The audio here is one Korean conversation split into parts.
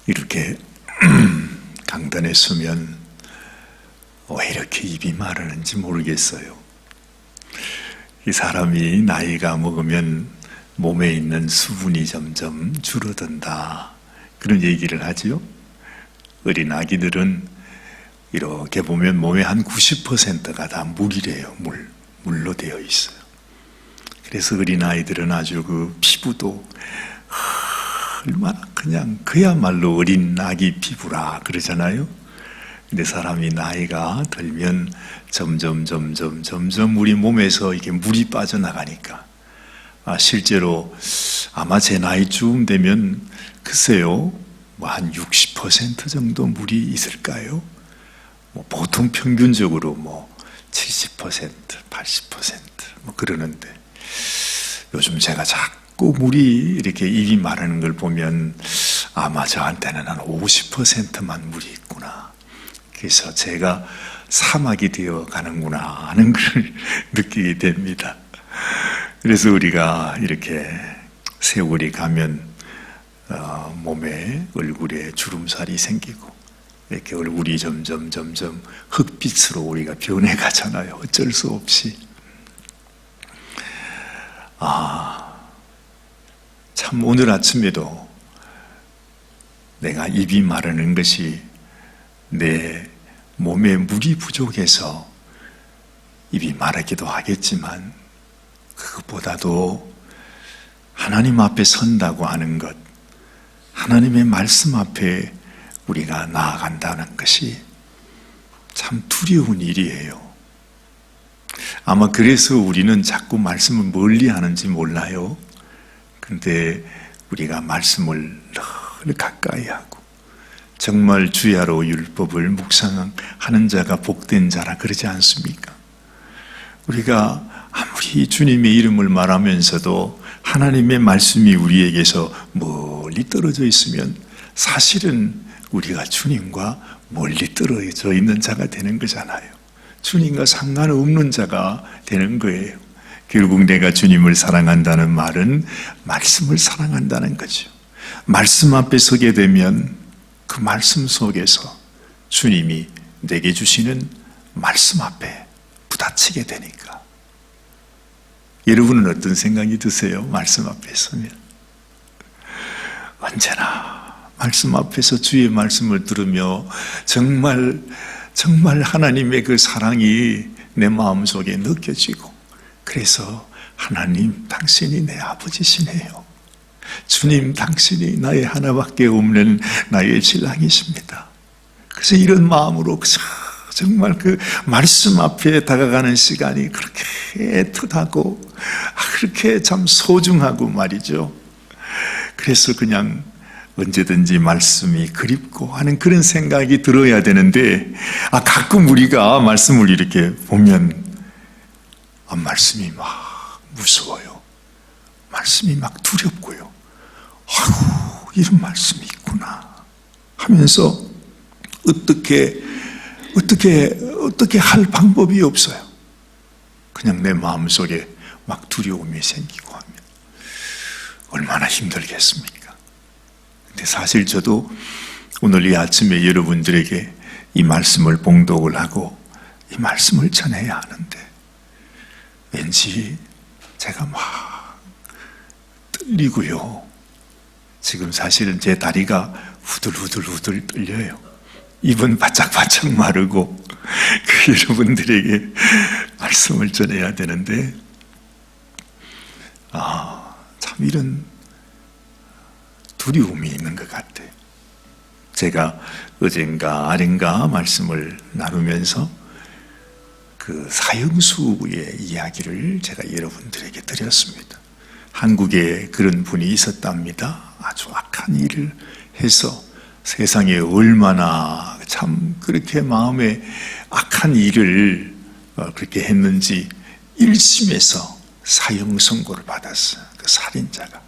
이렇게 강단에 서면 왜 이렇게 입이 마르는지 모르겠어요. 이 사람이 나이가 먹으면 몸에 있는 수분이 점점 줄어든다, 그런 얘기를 하지요. 어린 아기들은 이렇게 보면 몸의 한 90%가 다 물이래요. 물로 되어 있어요. 그래서 어린 아이들은 아주 그 피부도 얼마나 그냥 그야말로 어린 아기 피부라 그러잖아요. 근데 사람이 나이가 들면 점점 우리 몸에서 이게 물이 빠져나가니까, 실제로 아마 제 나이쯤 되면 글쎄요, 뭐 한 60% 정도 물이 있을까요? 보통 평균적으로 70%, 80% 그러는데, 요즘 제가 자꾸 물이 이렇게 입이 마르는 걸 보면 아마 저한테는 한 50%만 물이 있구나. 그래서 제가 사막이 되어 가는구나 하는 걸 느끼게 됩니다. 그래서 우리가 이렇게 세월이 가면 몸에, 얼굴에 주름살이 생기고 이렇게 얼굴이 점점 흑빛으로 우리가 변해가잖아요. 어쩔 수 없이. 참 오늘 아침에도 내가 입이 마르는 것이 내 몸에 물이 부족해서 입이 마르기도 하겠지만, 그것보다도 하나님 앞에 선다고 하는 것, 하나님의 말씀 앞에 우리가 나아간다는 것이 참 두려운 일이에요. 아마 그래서 우리는 자꾸 말씀을 멀리 하는지 몰라요. 그런데 우리가 말씀을 늘 가까이 하고, 정말 주야로 율법을 묵상하는 자가 복된 자라 그러지 않습니까? 우리가 아무리 주님의 이름을 말하면서도 하나님의 말씀이 우리에게서 멀리 떨어져 있으면 사실은 우리가 주님과 멀리 떨어져 있는 자가 되는 거잖아요. 주님과 상관없는 자가 되는 거예요. 결국 내가 주님을 사랑한다는 말은 말씀을 사랑한다는 거죠. 말씀 앞에 서게 되면 그 말씀 속에서 주님이 내게 주시는 말씀 앞에 부딪히게 되니까. 여러분은 어떤 생각이 드세요? 말씀 앞에 서면. 언제나 말씀 앞에서 주의 말씀을 들으며 정말 하나님의 그 사랑이 내 마음속에 느껴지고, 그래서 하나님 당신이 내 아버지시네요. 주님 당신이 나의 하나밖에 없는 나의 신랑이십니다. 그래서 이런 마음으로 정말 그 말씀 앞에 다가가는 시간이 그렇게 애틋하고 그렇게 참 소중하고 말이죠. 그래서 그냥 언제든지 말씀이 그립고 하는 그런 생각이 들어야 되는데, 가끔 우리가 말씀을 이렇게 보면 말씀이 막 무서워요. 말씀이 막 두렵고요. 아이고, 이런 말씀이 있구나 하면서 어떻게 할 방법이 없어요. 그냥 내 마음속에 막 두려움이 생기고 하면 얼마나 힘들겠습니까? 근데 사실 저도 오늘 이 아침에 여러분들에게 이 말씀을 봉독을 하고 이 말씀을 전해야 하는데, 왠지 제가 막 떨리고요. 지금 사실은 제 다리가 후들후들 떨려요. 입은 바짝바짝 마르고 여러분들에게 말씀을 전해야 되는데, 참 이런 두려움이 있는 것 같아요. 제가 어젠가 아ren가 말씀을 나누면서 그 사형수의 이야기를 제가 여러분들에게 드렸습니다. 한국에 그런 분이 있었답니다. 아주 악한 일을 해서 세상에 얼마나 참 그렇게 마음에 악한 일을 그렇게 했는지 1심에서 사형 선고를 받았어요. 그 살인자가.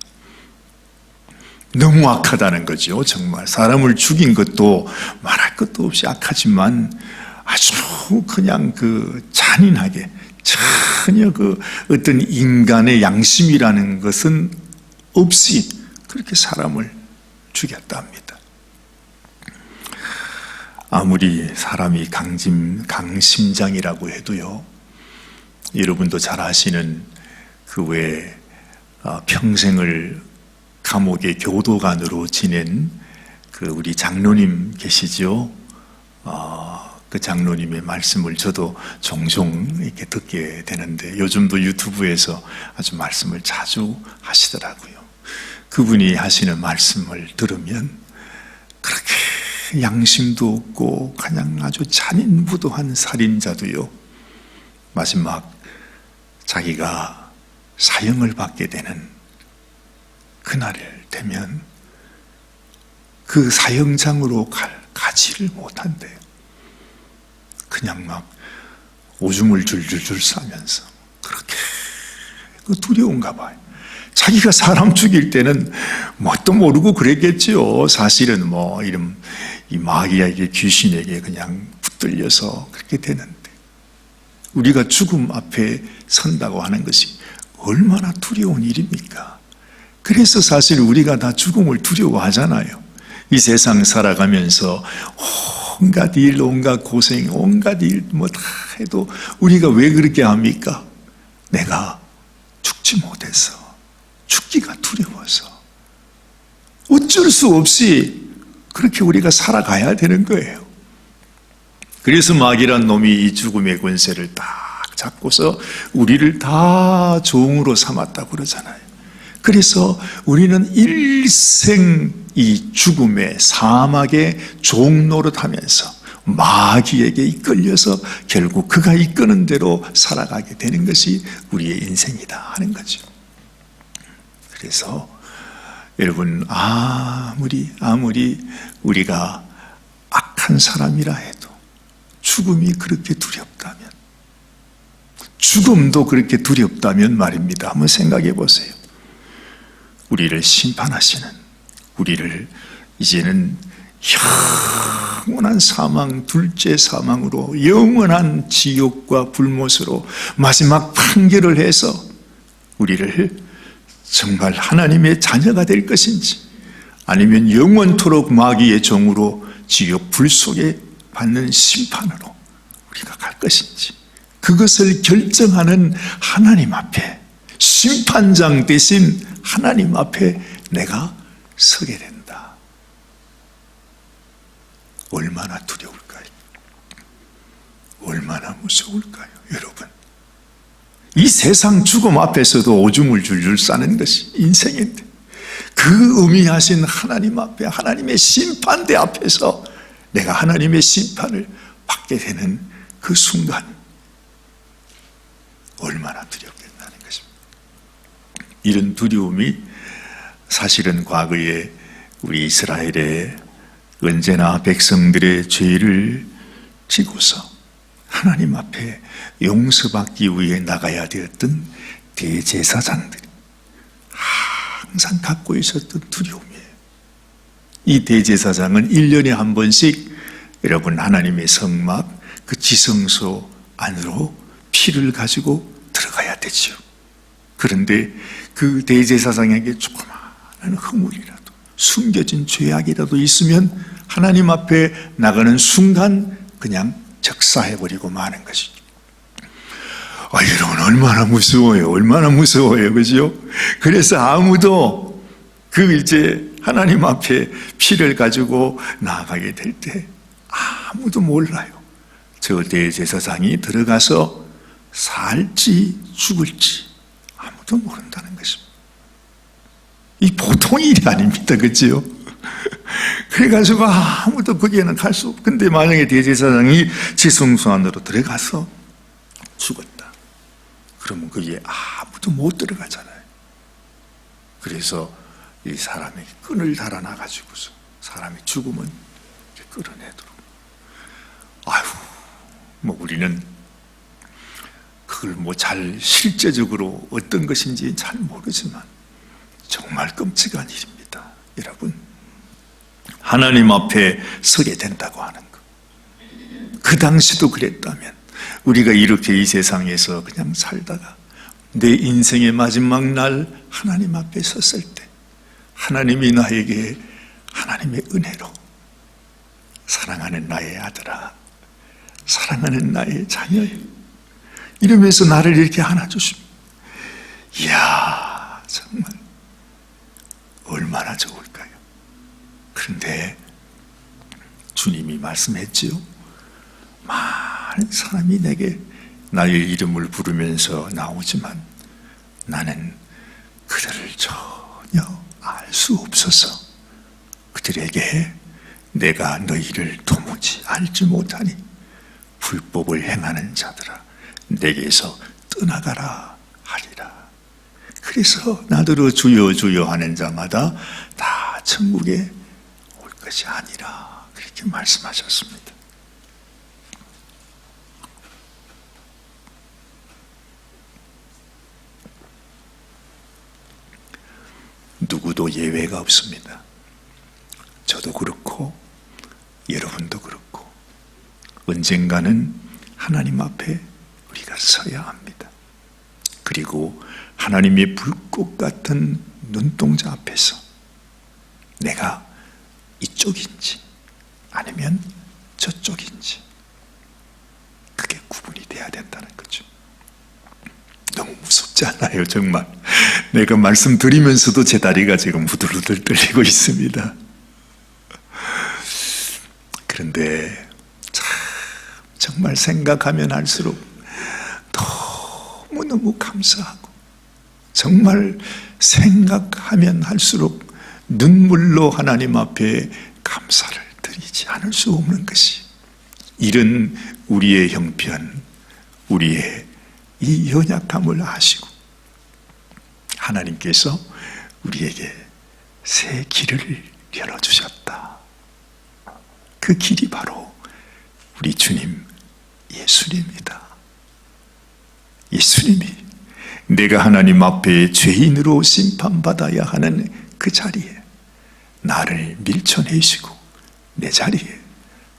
너무 악하다는 거죠. 정말 사람을 죽인 것도 말할 것도 없이 악하지만 아주 그냥 그 잔인하게, 전혀 그 어떤 인간의 양심이라는 것은 없이 그렇게 사람을 죽였답니다. 아무리 사람이 강심장이라고 해도요, 여러분도 잘 아시는 그 외에 평생을 감옥의 교도관으로 지낸 그 우리 장로님 계시죠? 그 장로님의 말씀을 저도 종종 이렇게 듣게 되는데, 요즘도 유튜브에서 아주 말씀을 자주 하시더라고요. 그분이 하시는 말씀을 들으면 그렇게 양심도 없고 그냥 아주 잔인무도한 살인자도요, 마지막 자기가 사형을 받게 되는 그날을 되면 그 사형장으로 가지를 못한대요. 그냥 막 오줌을 줄줄줄 싸면서 그렇게 두려운가 봐요. 자기가 사람 죽일 때는 뭣도 모르고 그랬겠지요. 사실은 이 마귀에게, 귀신에게 그냥 붙들려서 그렇게 되는데, 우리가 죽음 앞에 선다고 하는 것이 얼마나 두려운 일입니까? 그래서 사실 우리가 다 죽음을 두려워하잖아요. 이 세상 살아가면서 온갖 일, 온갖 고생, 온갖 일 다 해도 우리가 왜 그렇게 합니까? 내가 죽지 못해서, 죽기가 두려워서, 어쩔 수 없이 그렇게 우리가 살아가야 되는 거예요. 그래서 마귀란 놈이 이 죽음의 권세를 딱 잡고서 우리를 다 종으로 삼았다고 그러잖아요. 그래서 우리는 일생 이 죽음의 사막의 종 노릇하면서 마귀에게 이끌려서 결국 그가 이끄는 대로 살아가게 되는 것이 우리의 인생이다 하는 거죠. 그래서 여러분, 아무리 우리가 악한 사람이라 해도 죽음이 그렇게 두렵다면, 죽음도 그렇게 두렵다면 말입니다. 한번 생각해 보세요. 우리를 심판하시는, 우리를 이제는 영원한 사망, 둘째 사망으로, 영원한 지옥과 불못으로 마지막 판결을 해서 우리를 정말 하나님의 자녀가 될 것인지, 아니면 영원토록 마귀의 종으로 지옥 불 속에 받는 심판으로 우리가 갈 것인지, 그것을 결정하는 하나님 앞에, 심판장 대신 하나님 앞에 내가 서게 된다. 얼마나 두려울까요? 얼마나 무서울까요, 여러분? 이 세상 죽음 앞에서도 오줌을 줄줄 싸는 것이 인생인데, 그 의미하신 하나님 앞에, 하나님의 심판대 앞에서 내가 하나님의 심판을 받게 되는 그 순간, 얼마나 두렵겠다는 것입니다. 이런 두려움이 사실은 과거에 우리 이스라엘에 언제나 백성들의 죄를 지고서 하나님 앞에 용서받기 위해 나가야 되었던 대제사장들이 항상 갖고 있었던 두려움이에요. 이 대제사장은 1년에 한 번씩 여러분 하나님의 성막, 그 지성소 안으로 피를 가지고 들어가야 되죠. 그런데 그 대제사장에게 조그마한 허물이라도, 숨겨진 죄악이라도 있으면 하나님 앞에 나가는 순간 그냥 적사해버리고 마는 것이죠. 여러분, 얼마나 무서워요. 얼마나 무서워요. 그죠? 그래서 아무도 이제 하나님 앞에 피를 가지고 나아가게 될 때 아무도 몰라요. 저 대제사장이 들어가서 살지 죽을지 아무도 모른다는 것입니다. 이 보통 일이 아닙니다. 그죠? 그래가지고 아무도 거기에는 갈 수 없고, 근데 만약에 대제사장이 지성소 안으로 들어가서 죽었다, 그러면 거기에 아무도 못 들어가잖아요. 그래서 이 사람이 끈을 달아놔가지고서 사람이 죽으면 끌어내도록. 우리는 그걸 잘 실제적으로 어떤 것인지 잘 모르지만 정말 끔찍한 일입니다. 여러분, 하나님 앞에 서게 된다고 하는 것, 그 당시도 그랬다면 우리가 이렇게 이 세상에서 그냥 살다가 내 인생의 마지막 날 하나님 앞에 섰을 때 하나님이 나에게 하나님의 은혜로 사랑하는 나의 아들아, 사랑하는 나의 자녀야, 이러면서 나를 이렇게 안아주십니다. 이야, 정말 얼마나 좋을까요? 그런데 주님이 말씀했지요. 많은 사람이 내게 나의 이름을 부르면서 나오지만 나는 그들을 전혀 알 수 없어서 그들에게 내가 너희를 도무지 알지 못하니 불법을 행하는 자들아, 내게서 떠나가라 하리라. 그래서 나더러 주여 주여 하는 자마다 다 천국에 올 것이 아니라, 그렇게 말씀하셨습니다. 누구도 예외가 없습니다. 저도 그렇고 여러분도 그렇고 언젠가는 하나님 앞에 우리가 서야 합니다. 그리고 하나님의 불꽃 같은 눈동자 앞에서 내가 이쪽인지 아니면 저쪽인지 그게 구분이 돼야 된다는 거죠. 너무 무섭지 않아요? 정말 내가 말씀드리면서도 제 다리가 지금 후들후들 떨리고 있습니다. 그런데 참 정말 생각하면 할수록 너무너무 감사하고, 정말 생각하면 할수록 눈물로 하나님 앞에 감사를 드리지 않을 수 없는 것이, 이런 우리의 형편, 우리의 이 연약함을 아시고 하나님께서 우리에게 새 길을 열어주셨다. 그 길이 바로 우리 주님 예수님입니다. 예수님이 내가 하나님 앞에 죄인으로 심판받아야 하는 그 자리에 나를 밀쳐내시고 내 자리에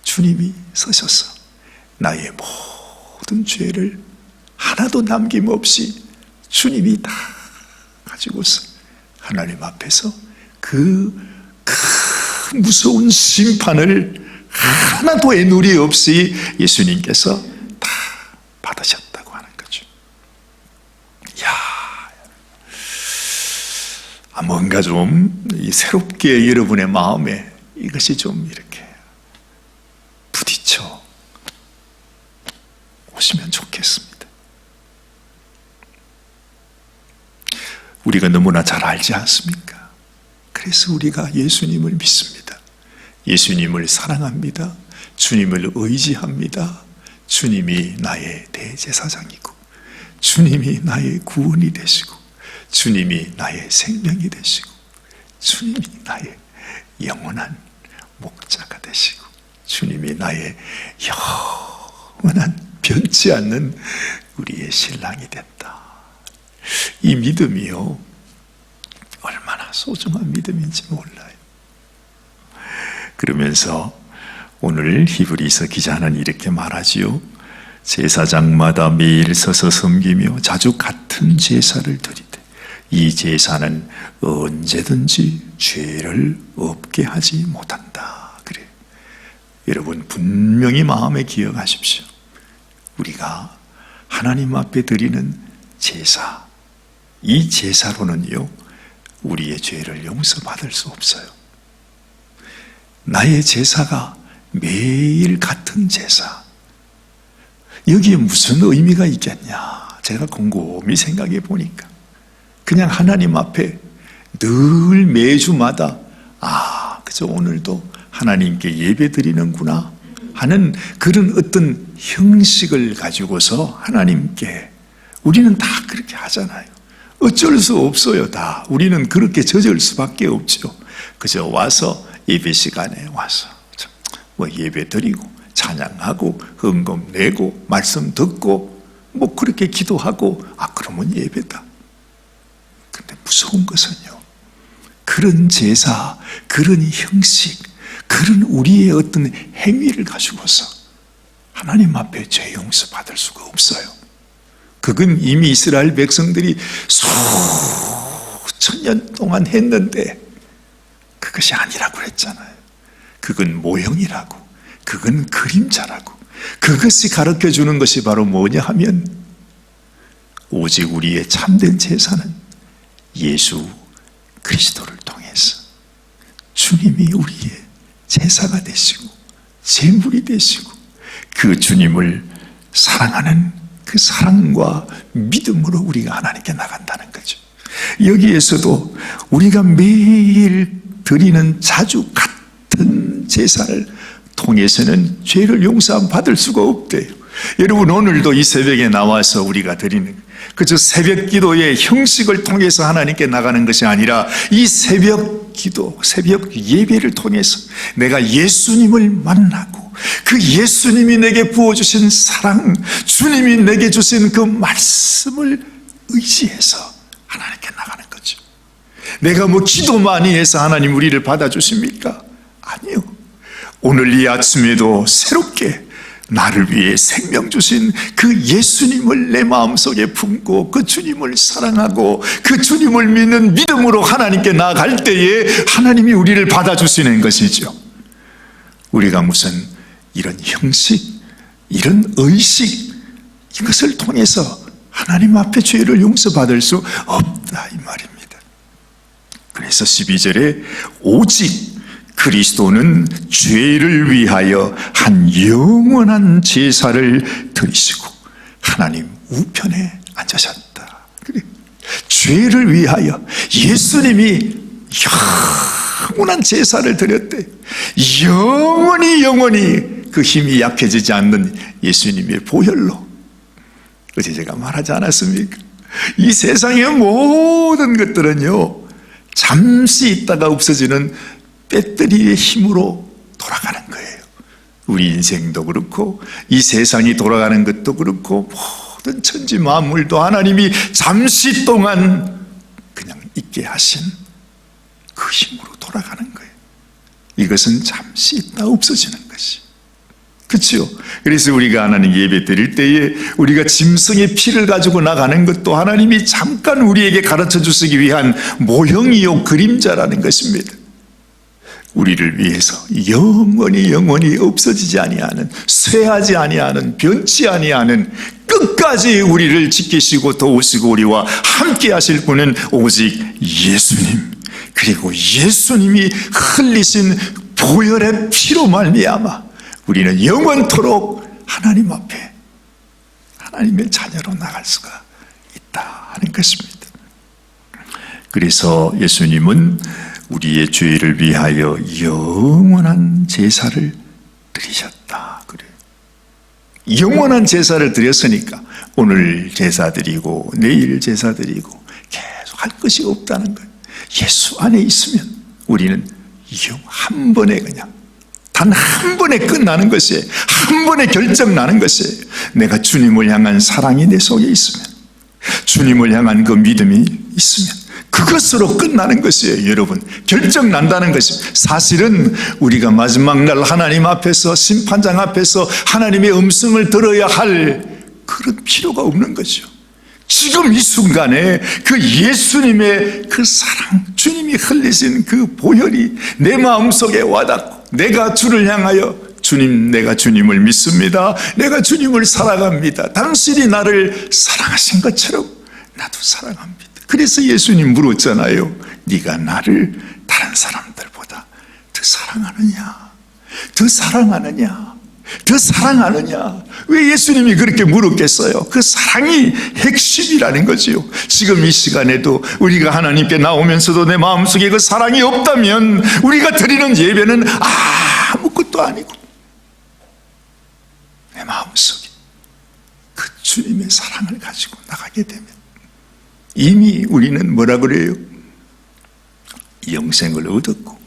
주님이 서셔서 나의 모든 죄를 하나도 남김없이 주님이 다 가지고서 하나님 앞에서 그 큰 무서운 심판을 하나도 애누리 없이 예수님께서 다 받으셨다고 하는 거죠. 이야, 뭔가 좀 새롭게 여러분의 마음에 이것이 좀 이렇게 부딪혀 오시면 좋겠습니다. 우리가 너무나 잘 알지 않습니까? 그래서 우리가 예수님을 믿습니다. 예수님을 사랑합니다. 주님을 의지합니다. 주님이 나의 대제사장이고, 주님이 나의 구원이 되시고, 주님이 나의 생명이 되시고, 주님이 나의 영원한 목자가 되시고, 주님이 나의 영원한 변치 않는 우리의 신랑이 됐다. 이 믿음이요, 얼마나 소중한 믿음인지 몰라요. 그러면서 오늘 히브리서 기자는 이렇게 말하지요. 제사장마다 매일 서서 섬기며 자주 같은 제사를 드리되 이 제사는 언제든지 죄를 없게 하지 못한다. 그래. 여러분 분명히 마음에 기억하십시오. 우리가 하나님 앞에 드리는 제사, 이 제사로는요 우리의 죄를 용서받을 수 없어요. 나의 제사가 매일 같은 제사, 여기에 무슨 의미가 있겠냐? 제가 곰곰이 생각해 보니까 그냥 하나님 앞에 늘 매주마다 그저 오늘도 하나님께 예배 드리는구나 하는 그런 어떤 형식을 가지고서 하나님께, 우리는 다 그렇게 하잖아요. 어쩔 수 없어요. 다 우리는 그렇게 젖을 수밖에 없죠. 그저 와서 예배 시간에 와서 예배 드리고 찬양하고 헌금 내고 말씀 듣고 그렇게 기도하고 그러면 예배다. 근데 무서운 것은요, 그런 제사, 그런 형식, 그런 우리의 어떤 행위를 가지고서 하나님 앞에 죄 용서 받을 수가 없어요. 그건 이미 이스라엘 백성들이 수천 년 동안 했는데 그것이 아니라고 했잖아요. 그건 모형이라고, 그건 그림자라고. 그것이 가르쳐주는 것이 바로 뭐냐 하면 오직 우리의 참된 제사는 예수 그리스도를 통해서 주님이 우리의 제사가 되시고 제물이 되시고 그 주님을 사랑하는 그 사랑과 믿음으로 우리가 하나님께 나간다는 거죠. 여기에서도 우리가 매일 드리는 자주 같은 제사를 통해서는 죄를 용서 받을 수가 없대요. 여러분, 오늘도 이 새벽에 나와서 우리가 드리는 그저 새벽 기도의 형식을 통해서 하나님께 나가는 것이 아니라 이 새벽 기도, 새벽 예배를 통해서 내가 예수님을 만나고 그 예수님이 내게 부어주신 사랑, 주님이 내게 주신 그 말씀을 의지해서 하나님께 나가는 거죠. 내가 뭐 기도 많이 해서 하나님 우리를 받아주십니까? 아니요. 오늘 이 아침에도 새롭게 나를 위해 생명 주신 그 예수님을 내 마음속에 품고 그 주님을 사랑하고 그 주님을 믿는 믿음으로 하나님께 나아갈 때에 하나님이 우리를 받아주시는 것이죠. 우리가 무슨 이런 형식, 이런 의식, 이것을 통해서 하나님 앞에 죄를 용서받을 수 없다 이 말입니다. 그래서 12절에 오직 그리스도는 죄를 위하여 한 영원한 제사를 드리시고 하나님 우편에 앉으셨다. 그래. 죄를 위하여 예수님이 영원한 제사를 드렸대. 영원히 그 힘이 약해지지 않는 예수님의 보혈로. 어제 제가 말하지 않았습니까? 이 세상의 모든 것들은요 잠시 있다가 없어지는 배터리의 힘으로 돌아가는 거예요. 우리 인생도 그렇고 이 세상이 돌아가는 것도 그렇고 모든 천지 만물도 하나님이 잠시 동안 그냥 있게 하신 그 힘으로 돌아가는 거예요. 이것은 잠시 있다 없어지는 것이. 그렇죠? 그래서 우리가 하나님 예배 드릴 때에 우리가 짐승의 피를 가지고 나가는 것도 하나님이 잠깐 우리에게 가르쳐 주시기 위한 모형이요 그림자라는 것입니다. 우리를 위해서 영원히 없어지지 아니하는, 쇠하지 아니하는, 변치 아니하는, 끝까지 우리를 지키시고 도우시고 우리와 함께 하실 분은 오직 예수님, 그리고 예수님이 흘리신 보혈의 피로 말미암아 우리는 영원토록 하나님 앞에 하나님의 자녀로 나갈 수가 있다 하는 것입니다. 그래서 예수님은 우리의 죄를 위하여 영원한 제사를 드리셨다. 그래요. 영원한 제사를 드렸으니까 오늘 제사 드리고 내일 제사 드리고 계속 할 것이 없다는 거예요. 예수 안에 있으면 우리는 한 번에 그냥 단 한 번에 끝나는 것이에요. 한 번에 결정 나는 것이에요. 내가 주님을 향한 사랑이 내 속에 있으면, 주님을 향한 그 믿음이 있으면 그것으로 끝나는 것이에요. 여러분, 결정 난다는 것입니다. 사실은 우리가 마지막 날 하나님 앞에서, 심판장 앞에서 하나님의 음성을 들어야 할 그런 필요가 없는 거죠. 지금 이 순간에 그 예수님의 그 사랑, 주님이 흘리신 그 보혈이 내 마음속에 와닿고 내가 주를 향하여 주님, 내가 주님을 믿습니다. 내가 주님을 사랑합니다. 당신이 나를 사랑하신 것처럼 나도 사랑합니다. 그래서 예수님 물었잖아요. 네가 나를 다른 사람들보다 더 사랑하느냐? 더 사랑하느냐? 더 사랑하느냐? 왜 예수님이 그렇게 물었겠어요? 그 사랑이 핵심이라는 거지요. 지금 이 시간에도 우리가 하나님께 나오면서도 내 마음속에 그 사랑이 없다면 우리가 드리는 예배는 아무것도 아니고, 내 마음속에 그 주님의 사랑을 가지고 나가게 되면 이미 우리는 뭐라 그래요? 영생을 얻었고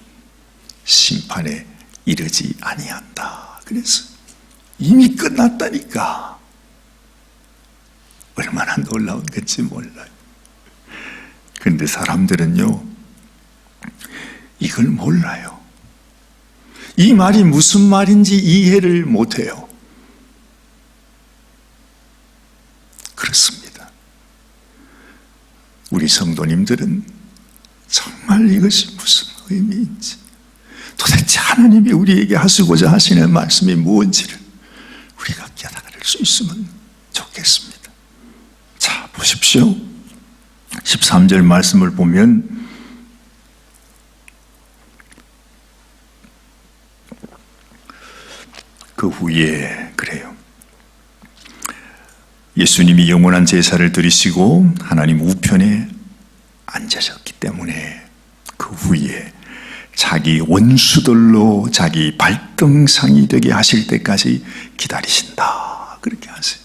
심판에 이르지 아니한다. 그래서 이미 끝났다니까. 얼마나 놀라운 건지 몰라요. 그런데 사람들은요 이걸 몰라요. 이 말이 무슨 말인지 이해를 못해요. 그렇습니다. 우리 성도님들은 정말 이것이 무슨 의미인지 도대체 하나님이 우리에게 하시고자 하시는 말씀이 무엇인지를 우리가 깨달을 수 있으면 좋겠습니다. 자, 보십시오. 13절 말씀을 보면 그 후에 그래요. 예수님이 영원한 제사를 드리시고 하나님 우편에 앉으셨기 때문에 그 후에 자기 원수들로 자기 발등상이 되게 하실 때까지 기다리신다. 그렇게 하세요.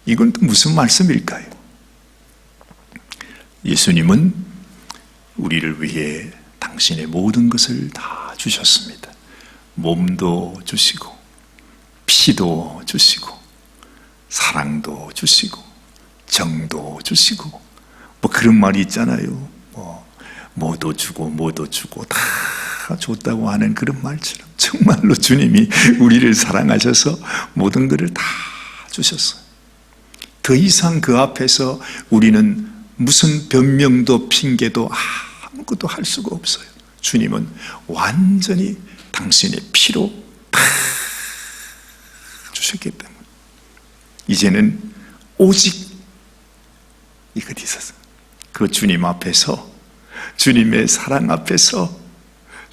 이건 또 무슨 말씀일까요? 예수님은 우리를 위해 당신의 모든 것을 다 주셨습니다. 몸도 주시고 피도 주시고 사랑도 주시고 정도 주시고 뭐 그런 말이 있잖아요. 뭐도 주고 뭐도 주고 다 줬다고 하는 그런 말처럼 정말로 주님이 우리를 사랑하셔서 모든 것을 다 주셨어요. 더 이상 그 앞에서 우리는 무슨 변명도 핑계도 아무것도 할 수가 없어요. 주님은 완전히 당신의 피로 다 주셨기 때문에 이제는 오직 이것이 있었어요. 그 주님 앞에서, 주님의 사랑 앞에서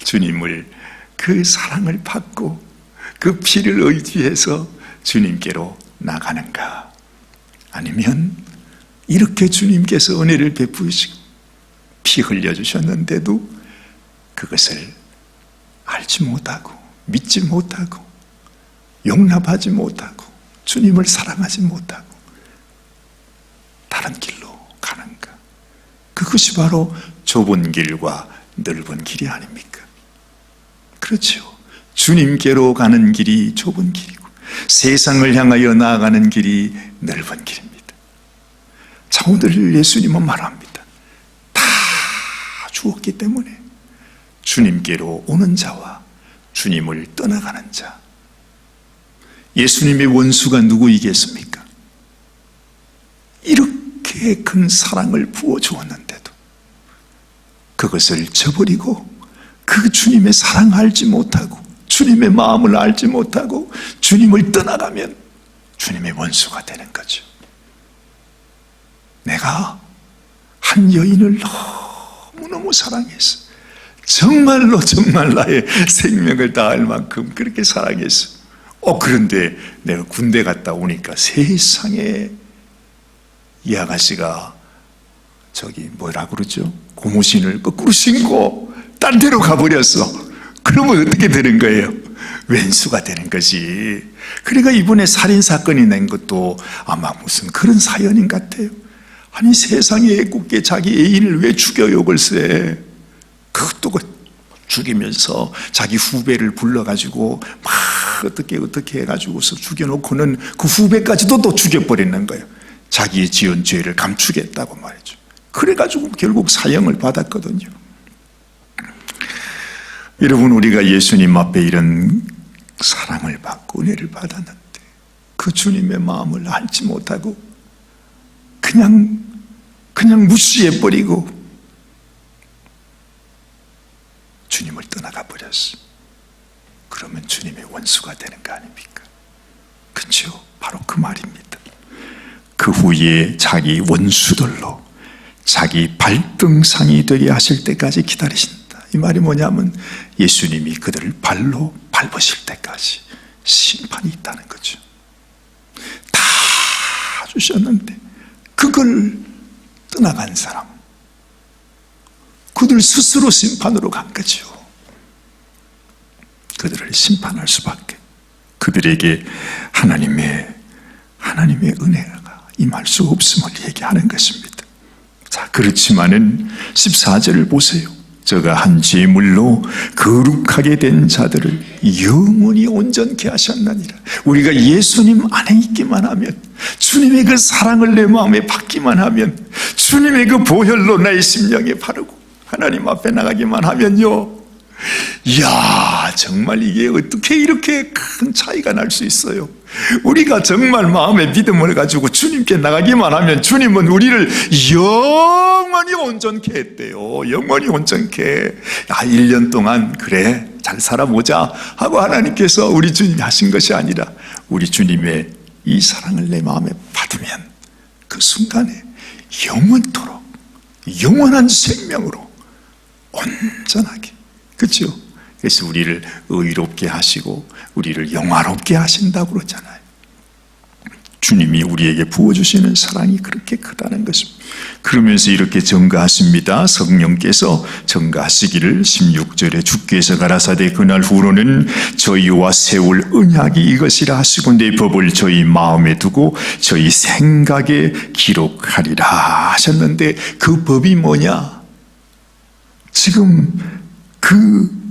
주님을, 그 사랑을 받고 그 피를 의지해서 주님께로 나가는가, 아니면 이렇게 주님께서 은혜를 베푸시고 피 흘려주셨는데도 그것을 알지 못하고 믿지 못하고 용납하지 못하고 주님을 사랑하지 못하고 다른 길로 가는가. 그것이 바로 좁은 길과 넓은 길이 아닙니까? 그렇죠. 주님께로 가는 길이 좁은 길이고 세상을 향하여 나아가는 길이 넓은 길입니다. 자, 오늘 예수님은 말합니다. 다 주었기 때문에 주님께로 오는 자와 주님을 떠나가는 자, 예수님의 원수가 누구이겠습니까? 이렇게 큰 사랑을 부어주었는데도 그것을 저버리고 그 주님의 사랑을 알지 못하고 주님의 마음을 알지 못하고 주님을 떠나가면 주님의 원수가 되는 거죠. 내가 한 여인을 너무너무 사랑했어. 정말로 정말 나의 생명을 다할 만큼 그렇게 사랑했어. 그런데 내가 군대 갔다 오니까 세상에 이 아가씨가 뭐라 그러죠? 고무신을 거꾸로 신고 딴 데로 가버렸어. 그러면 어떻게 되는 거예요? 왼수가 되는 것이. 그러니까 이번에 살인사건이 낸 것도 아마 무슨 그런 사연인 것 같아요. 아니, 세상에 애꿎게 자기 애인을 왜 죽여요, 글쎄. 그것도 죽이면서 자기 후배를 불러가지고 막 어떻게 해가지고서 죽여놓고는 그 후배까지도 또 죽여버리는 거예요. 자기의 지은 죄를 감추겠다고 말이죠. 그래가지고 결국 사형을 받았거든요. 여러분, 우리가 예수님 앞에 이런 사랑을 받고 은혜를 받았는데 그 주님의 마음을 알지 못하고 그냥 무시해버리고 주님을 떠나가 버렸어. 그러면 주님의 원수가 되는 거 아닙니까? 그렇죠? 바로 그 말입니다. 그 후에 자기 원수들로 자기 발등상이 되게 하실 때까지 기다리신다. 이 말이 뭐냐면 예수님이 그들을 발로 밟으실 때까지 심판이 있다는 거죠. 다 주셨는데 그걸 떠나간 사람, 그들 스스로 심판으로 간 거죠. 그들을 심판할 수밖에. 그들에게 하나님의 은혜가 임할 수 없음을 얘기하는 것입니다. 자, 그렇지만은 14절을 보세요. 저가 한 제물로 거룩하게 된 자들을 영원히 온전케 하셨나니라. 우리가 예수님 안에 있기만 하면, 주님의 그 사랑을 내 마음에 받기만 하면, 주님의 그 보혈로 나의 심령에 바르고 하나님 앞에 나가기만 하면요, 이야, 정말 이게 어떻게 이렇게 큰 차이가 날 수 있어요. 우리가 정말 마음에 믿음을 가지고 주님께 나가기만 하면 주님은 우리를 영원히 온전케 했대요. 영원히 온전케. 1년 동안, 그래, 잘 살아보자 하고 하나님께서 우리 주님이 하신 것이 아니라 우리 주님의 이 사랑을 내 마음에 받으면 그 순간에 영원토록 영원한 생명으로 온전하게, 그렇죠? 그래서 우리를 의롭게 하시고 우리를 영화롭게 하신다고 그러잖아요. 주님이 우리에게 부어주시는 사랑이 그렇게 크다는 것입니다. 그러면서 이렇게 전가하십니다. 성령께서 전가하시기를 16절에 주께서 가라사대 그날 후로는 저희와 세울 언약이 이것이라 하시고 내 법을 저희 마음에 두고 저희 생각에 기록하리라 하셨는데 그 법이 뭐냐? 지금 그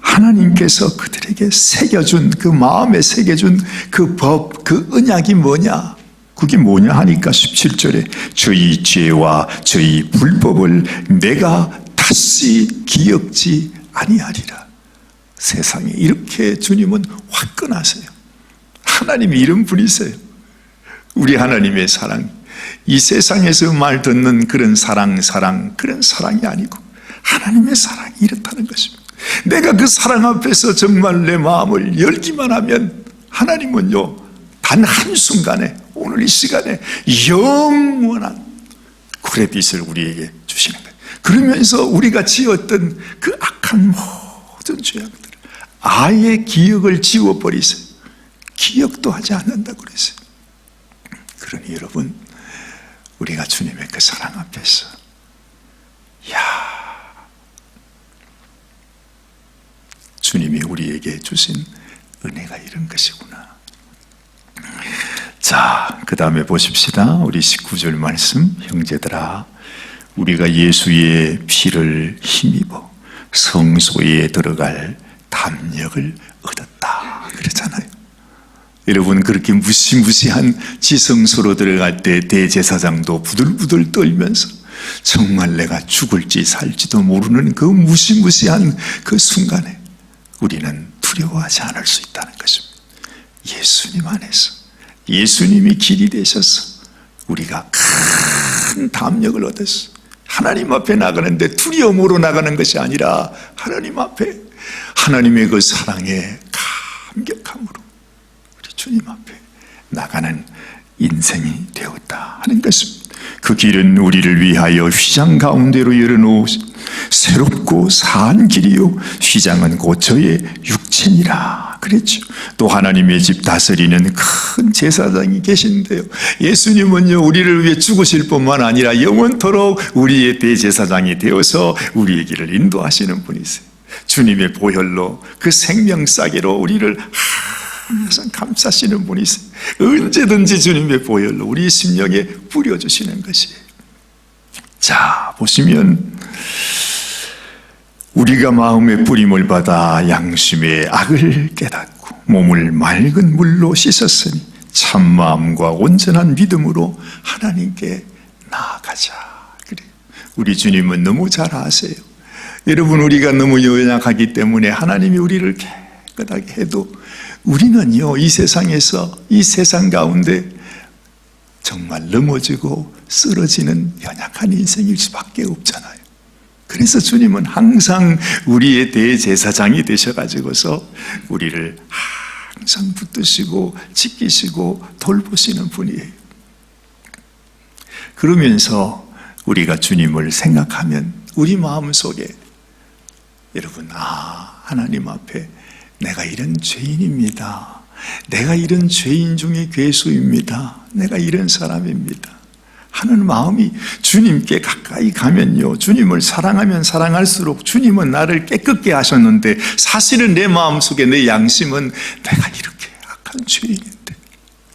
하나님께서 그들에게 새겨준, 그 마음에 새겨준 그 법, 그 언약이 뭐냐? 그게 뭐냐 하니까 17절에 저희 죄와 저희 불법을 내가 다시 기억지 아니하리라. 세상에 이렇게 주님은 화끈하세요. 하나님이 이런 분이세요. 우리 하나님의 사랑, 이 세상에서 말 듣는 그런 사랑 그런 사랑이 아니고 하나님의 사랑이 이렇다는 것입니다. 내가 그 사랑 앞에서 정말 내 마음을 열기만 하면 하나님은요, 단 한순간에, 오늘 이 시간에 영원한 크레딧을 우리에게 주시는 거예요. 그러면서 우리가 지었던 그 악한 모든 죄악들을 아예 기억을 지워버리세요. 기억도 하지 않는다고 그랬어요. 그러니 여러분, 우리가 주님의 그 사랑 앞에서 주님이 우리에게 주신 은혜가 이런 것이구나. 자, 그 다음에 보십시다. 우리 19절 말씀. 형제들아, 우리가 예수의 피를 힘입어 성소에 들어갈 담력을 얻었다 그랬잖아요. 여러분, 그렇게 무시무시한 지성소로 들어갈 때 대제사장도 부들부들 떨면서 정말 내가 죽을지 살지도 모르는 그 무시무시한 그 순간에 우리는 두려워하지 않을 수 있다는 것입니다. 예수님 안에서, 예수님이 길이 되셔서 우리가 큰 담력을 얻었어. 하나님 앞에 나가는데 두려움으로 나가는 것이 아니라 하나님 앞에 하나님의 그 사랑에 감격함으로 우리 주님 앞에 나가는 인생이 되었다 하는 것입니다. 그 길은 우리를 위하여 휘장 가운데로 열어놓으신 새롭고 사한 길이요 휘장은 곧 저의 육체니라 그랬죠. 또 하나님의 집 다스리는 큰 제사장이 계신데요, 예수님은요 우리를 위해 죽으실 뿐만 아니라 영원토록 우리의 대제사장이 되어서 우리의 길을 인도하시는 분이세요. 주님의 보혈로 그 생명싸개로 우리를 항상 감싸시는 분이세요. 언제든지 주님의 보혈로 우리 심령에 뿌려주시는 것이에요. 자, 보시면 우리가 마음의 뿌림을 받아 양심의 악을 깨닫고 몸을 맑은 물로 씻었으니 참마음과 온전한 믿음으로 하나님께 나아가자. 그래, 우리 주님은 너무 잘 아세요. 여러분, 우리가 너무 연약하기 때문에 하나님이 우리를 깨끗하게 해도 우리는요 이 세상에서, 이 세상 가운데 정말 넘어지고 쓰러지는 연약한 인생일 수밖에 없잖아요. 그래서 주님은 항상 우리의 대제사장이 되셔가지고서 우리를 항상 붙드시고 지키시고 돌보시는 분이에요. 그러면서 우리가 주님을 생각하면 우리 마음속에 여러분, 하나님 앞에 내가 이런 죄인입니다. 내가 이런 죄인 중에 괴수입니다. 내가 이런 사람입니다 하는 마음이 주님께 가까이 가면요, 주님을 사랑하면 사랑할수록 주님은 나를 깨끗게 하셨는데 사실은 내 마음속에 내 양심은 내가 이렇게 악한 죄인인데,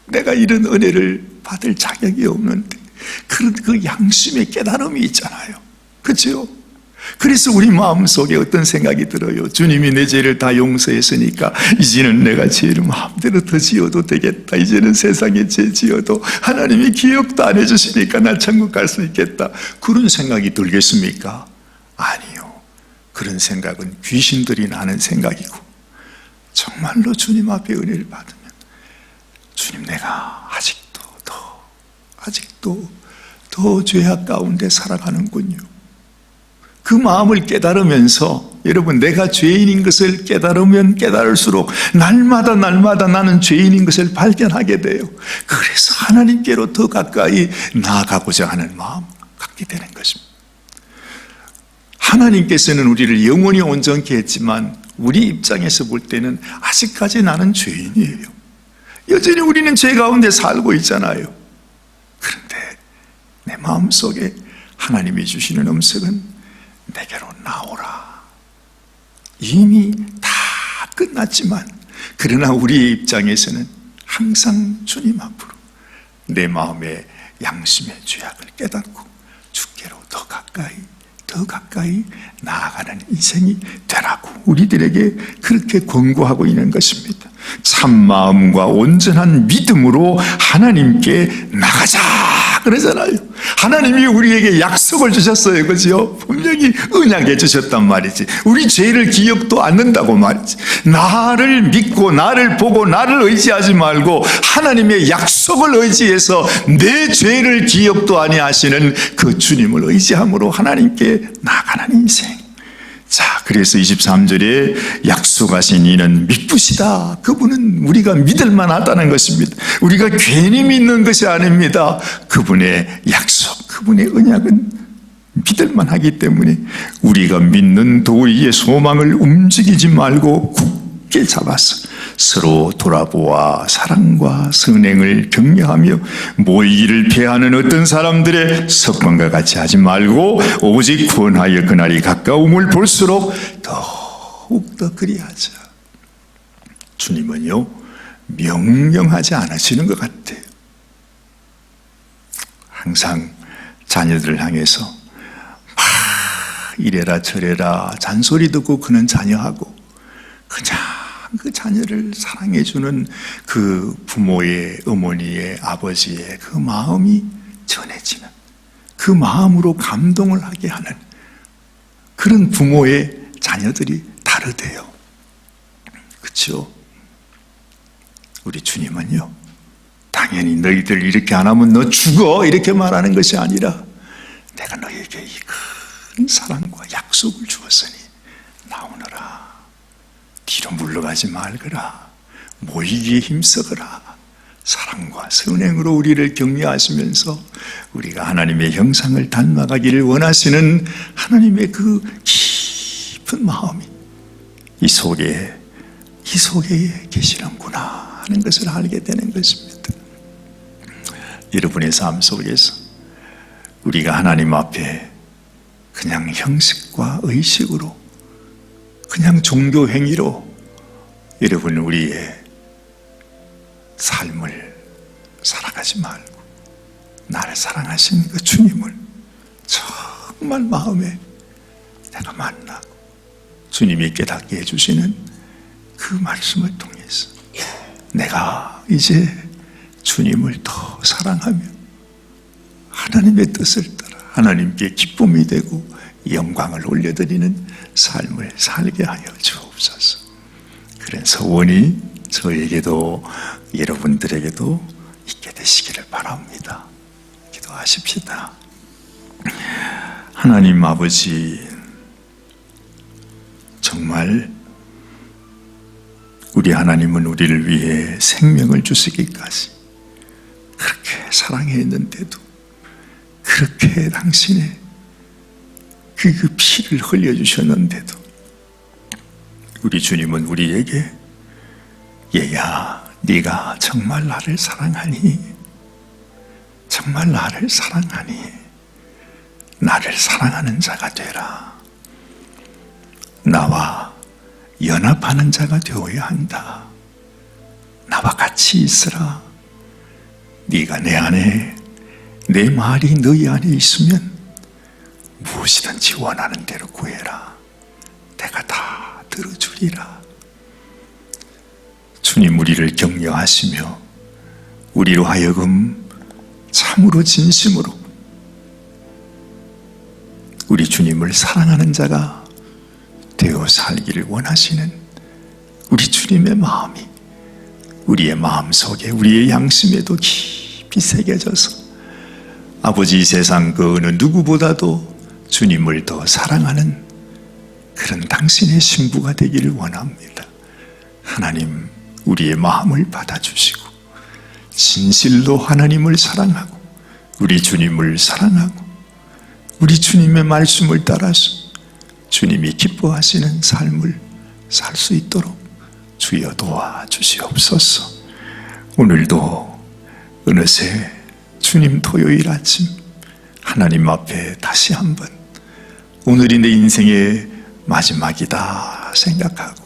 내가 이런 은혜를 받을 자격이 없는데, 그런 그 양심의 깨달음이 있잖아요. 그렇죠? 그래서 우리 마음속에 어떤 생각이 들어요? 주님이 내 죄를 다 용서했으니까 이제는 내가 죄를 마음대로 더 지어도 되겠다. 이제는 세상에 죄 지어도 하나님이 기억도 안 해주시니까 나 천국 갈 수 있겠다. 그런 생각이 들겠습니까? 아니요. 그런 생각은 귀신들이 나는 생각이고, 정말로 주님 앞에 은혜를 받으면 주님, 내가 아직도 더 죄악 가운데 살아가는군요. 그 마음을 깨달으면서 여러분, 내가 죄인인 것을 깨달으면 깨달을수록 날마다 나는 죄인인 것을 발견하게 돼요. 그래서 하나님께로 더 가까이 나아가고자 하는 마음 갖게 되는 것입니다. 하나님께서는 우리를 영원히 온전케 했지만 우리 입장에서 볼 때는 아직까지 나는 죄인이에요. 여전히 우리는 죄 가운데 살고 있잖아요. 그런데 내 마음속에 하나님이 주시는 음성은 내게로 나오라. 이미 다 끝났지만 그러나 우리의 입장에서는 항상 주님 앞으로 내 마음의 양심의 죄악을 깨닫고 주께로 더 가까이 나아가는 인생이 되라고 우리들에게 그렇게 권고하고 있는 것입니다. 참마음과 온전한 믿음으로 하나님께 나가자 그러잖아요. 하나님이 우리에게 약속을 주셨어요. 그죠? 분명히 언약해 주셨단 말이지. 우리 죄를 기억도 않는다고 말이지. 나를 믿고 나를 보고 나를 의지하지 말고 하나님의 약속을 의지해서 내 죄를 기억도 아니하시는 그 주님을 의지함으로 하나님께 나아가는 인생. 자, 그래서 23절에 약속하신 이는 미쁘시다. 그분은 우리가 믿을 만하다는 것입니다. 우리가 괜히 믿는 것이 아닙니다. 그분의 약속, 그분의 언약은 믿을 만하기 때문에 우리가 믿는 도리의 소망을 움직이지 말고 굳게 잡아서 서로 돌아보아 사랑과 선행을 격려하며 모이기를 피하는 어떤 사람들의 습관과 같이 하지 말고 오직 구원하여 그날이 가까움을 볼수록 더욱더 그리하자. 주님은요, 명령하지 않으시는 것 같아요. 항상 자녀들을 향해서 막 이래라 저래라 잔소리 듣고 그는 자녀하고 그냥 그 자녀를 사랑해주는 그 부모의, 어머니의, 아버지의 그 마음이 전해지는, 그 마음으로 감동을 하게 하는 그런 부모의 자녀들이 다르대요. 그렇죠? 우리 주님은요, 당연히 너희들 이렇게 안 하면 너 죽어 이렇게 말하는 것이 아니라 내가 너희에게 이 큰 사랑과 약속을 주었으니 나오너라. 뒤로 물러가지 말거라. 모이기에 힘써거라. 사랑과 선행으로 우리를 격려하시면서 우리가 하나님의 형상을 닮아가기를 원하시는 하나님의 그 깊은 마음이 이 속에 계시는구나 하는 것을 알게 되는 것입니다. 여러분의 삶 속에서 우리가 하나님 앞에 그냥 형식과 의식으로 그냥 종교 행위로 여러분 우리의 삶을 살아가지 말고 나를 사랑하시는 그 주님을 정말 마음에 내가 만나고 주님이 깨닫게 해주시는 그 말씀을 통해서 내가 이제 주님을 더 사랑하며 하나님의 뜻을 따라 하나님께 기쁨이 되고 영광을 올려드리는 삶을 살게 하여 주옵소서. 그런 소원이 저에게도 여러분들에게도 있게 되시기를 바랍니다. 기도하십시다. 하나님 아버지, 정말 우리 하나님은 우리를 위해 생명을 주시기까지 그렇게 사랑했는데도 그렇게 당신의 그 피를 흘려주셨는데도 우리 주님은 우리에게 얘야, 네가 정말 나를 사랑하니? 정말 나를 사랑하니? 나를 사랑하는 자가 되라. 나와 연합하는 자가 되어야 한다. 나와 같이 있으라. 네가 내 안에, 내 말이 너희 안에 있으면 무엇이든지 원하는 대로 구해라. 내가 다 들어주리라. 주님, 우리를 격려하시며 우리로 하여금 참으로 진심으로 우리 주님을 사랑하는 자가 되어 살기를 원하시는 우리 주님의 마음이 우리의 마음속에, 우리의 양심에도 깊이 새겨져서 아버지, 이 세상 그 어느 누구보다도 주님을 더 사랑하는 그런 당신의 신부가 되기를 원합니다. 하나님, 우리의 마음을 받아주시고 진실로 하나님을 사랑하고 우리 주님을 사랑하고 우리 주님의 말씀을 따라서 주님이 기뻐하시는 삶을 살 수 있도록 주여 도와주시옵소서. 오늘도 어느새 주님 토요일 아침 하나님 앞에 다시 한번 오늘이 내 인생의 마지막이다 생각하고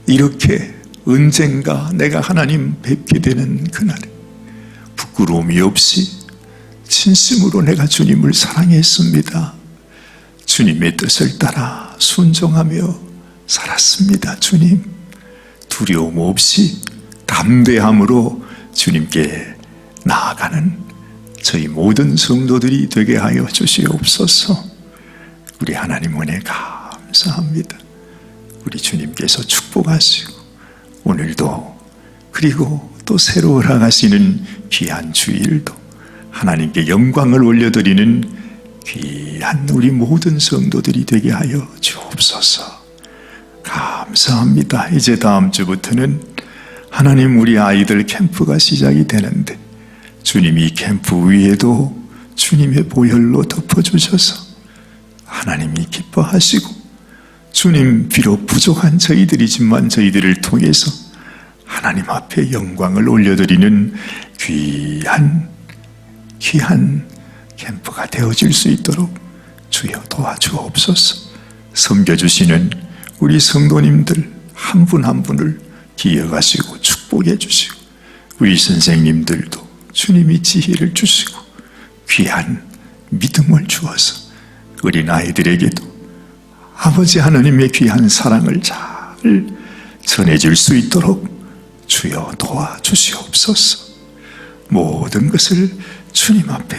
이렇게 언젠가 내가 하나님 뵙게 되는 그날에 부끄러움이 없이 진심으로 내가 주님을 사랑했습니다. 주님의 뜻을 따라 순종하며 살았습니다. 주님, 두려움 없이 담대함으로 주님께 나아가는 저희 모든 성도들이 되게 하여 주시옵소서. 우리 하나님 은혜 감사합니다. 우리 주님께서 축복하시고 오늘도 그리고 또 새로 허락하시는 귀한 주일도 하나님께 영광을 올려드리는 귀한 우리 모든 성도들이 되게 하여 주옵소서. 감사합니다. 이제 다음 주부터는 하나님 우리 아이들 캠프가 시작이 되는데 주님이 캠프 위에도 주님의 보혈로 덮어주셔서 하나님이 기뻐하시고 주님, 비록 부족한 저희들이지만 저희들을 통해서 하나님 앞에 영광을 올려드리는 귀한 캠프가 되어질 수 있도록 주여 도와주옵소서. 섬겨주시는 우리 성도님들 한 분 한 분을 기억하시고 축복해 주시고 우리 선생님들도 주님이 지혜를 주시고 귀한 믿음을 주어서 어린아이들에게도 아버지 하나님의 귀한 사랑을 잘 전해질 수 있도록 주여 도와주시옵소서. 모든 것을 주님 앞에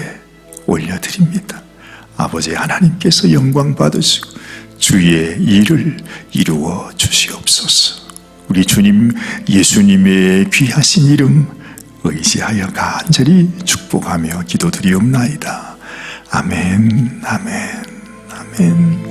올려드립니다. 아버지 하나님께서 영광 받으시고 주의 일을 이루어 주시옵소서. 우리 주님 예수님의 귀하신 이름 의지하여 간절히 축복하며 기도드리옵나이다. 아멘, 아멘, 아멘.